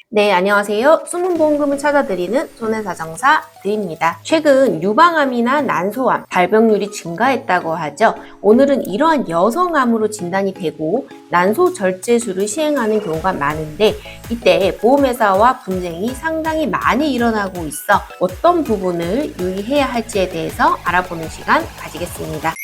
네, 안녕하세요. 숨은 보험금을 찾아드리는 손해사정사 드입니다. 최근 유방암이나 난소암, 발병률이 증가했다고 하죠. 오늘은 이러한 여성암으로 진단이 되고 난소 절제술을 시행하는 경우가 많은데 이때 보험회사와 분쟁이 상당히 많이 일어나고 있어 어떤 부분을 유의해야 할지에 대해서 알아보는 시간 가지겠습니다.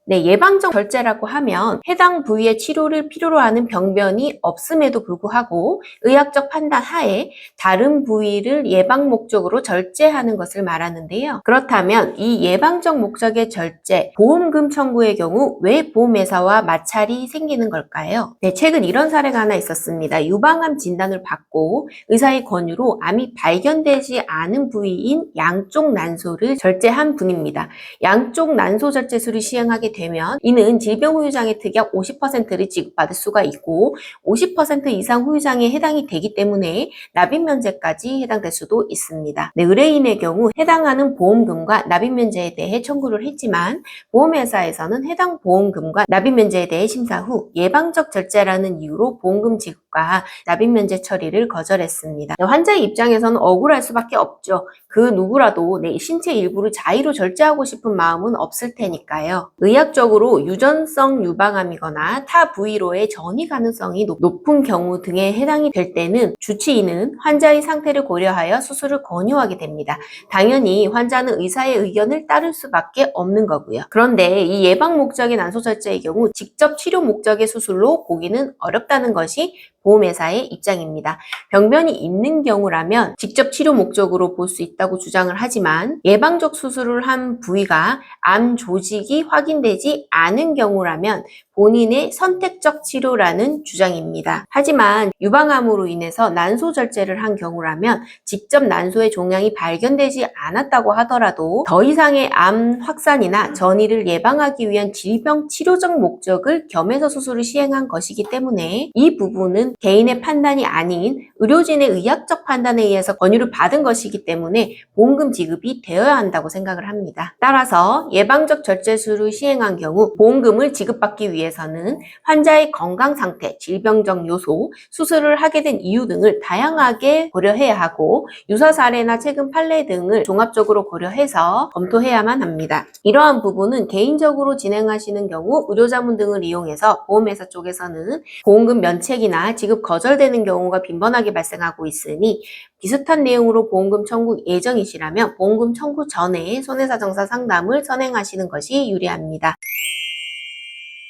네, 예방적 절제라고 하면 해당 부위의 치료를 필요로 하는 병변이 없음에도 불구하고 의학적 판단 하에 다른 부위를 예방 목적으로 절제하는 것을 말하는데요. 그렇다면 이 예방적 목적의 절제, 보험금 청구의 경우 왜 보험회사와 마찰이 생기는 걸까요? 네, 최근 이런 사례가 하나 있었습니다. 유방암 진단을 받고 의사의 권유로 암이 발견되지 않은 부위인 양쪽 난소를 절제한 분입니다. 양쪽 난소 절제술을 시행하게 되면 이는 질병 후유장의 특약 50%를 지급받을 수가 있고 50% 이상 후유장에 해당이 되기 때문에 납입면제까지 해당될 수도 있습니다. 네, 의뢰인의 경우 해당하는 보험금과 납입면제에 대해 청구를 했지만 보험회사에서는 해당 보험금과 납입면제에 대해 심사 후 예방적 절제라는 이유로 보험금 지급과 납입면제 처리를 거절했습니다. 네, 환자의 입장에서는 억울할 수밖에 없죠. 그 누구라도 내 신체 일부를 자의로 절제하고 싶은 마음은 없을 테니까요. 의학적으로 유전성 유방암이거나 타 부위로의 전이 가능성이 높은 경우 등에 해당이 될 때는 주치의는 환자의 상태를 고려하여 수술을 권유하게 됩니다. 당연히 환자는 의사의 의견을 따를 수밖에 없는 거고요. 그런데 이 예방 목적의 난소 절제의 경우 직접 치료 목적의 수술로 보기는 어렵다는 것이 보험회사의 입장입니다. 병변이 있는 경우라면 직접 치료 목적으로 볼 수 있다고 주장을 하지만 예방적 수술을 한 부위가 암 조직이 확인되지 않은 경우라면 본인의 선택적 치료라는 주장입니다. 하지만 유방암으로 인해서 난소 절제를 한 경우라면 직접 난소의 종양이 발견되지 않았다고 하더라도 더 이상의 암 확산이나 전이를 예방하기 위한 질병 치료적 목적을 겸해서 수술을 시행한 것이기 때문에 이 부분은 개인의 판단이 아닌 의료진의 의학적 판단에 의해서 권유를 받은 것이기 때문에 보험금 지급이 되어야 한다고 생각을 합니다. 따라서 예방적 절제술을 시행한 경우 보험금을 지급받기 위해서는 환자의 건강 상태, 질병적 요소, 수술을 하게 된 이유 등을 다양하게 고려해야 하고 유사 사례나 최근 판례 등을 종합적으로 고려해서 검토해야만 합니다. 이러한 부분은 개인적으로 진행하시는 경우 의료자문 등을 이용해서 보험회사 쪽에서는 보험금 면책이나 지급 거절되는 경우가 빈번하게 발생하고 있으니 비슷한 내용으로 보험금 청구 예정이시라면 보험금 청구 전에 손해사정사 상담을 선행하시는 것이 유리합니다.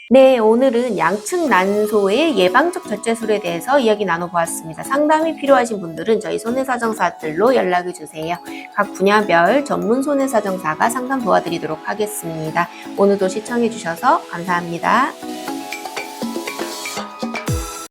네, 오늘은 양측 난소의 예방적 절제술에 대해서 이야기 나눠보았습니다. 상담이 필요하신 분들은 저희 손해사정사들로 연락을 주세요. 각 분야별 전문 손해사정사가 상담 도와드리도록 하겠습니다. 오늘도 시청해주셔서 감사합니다.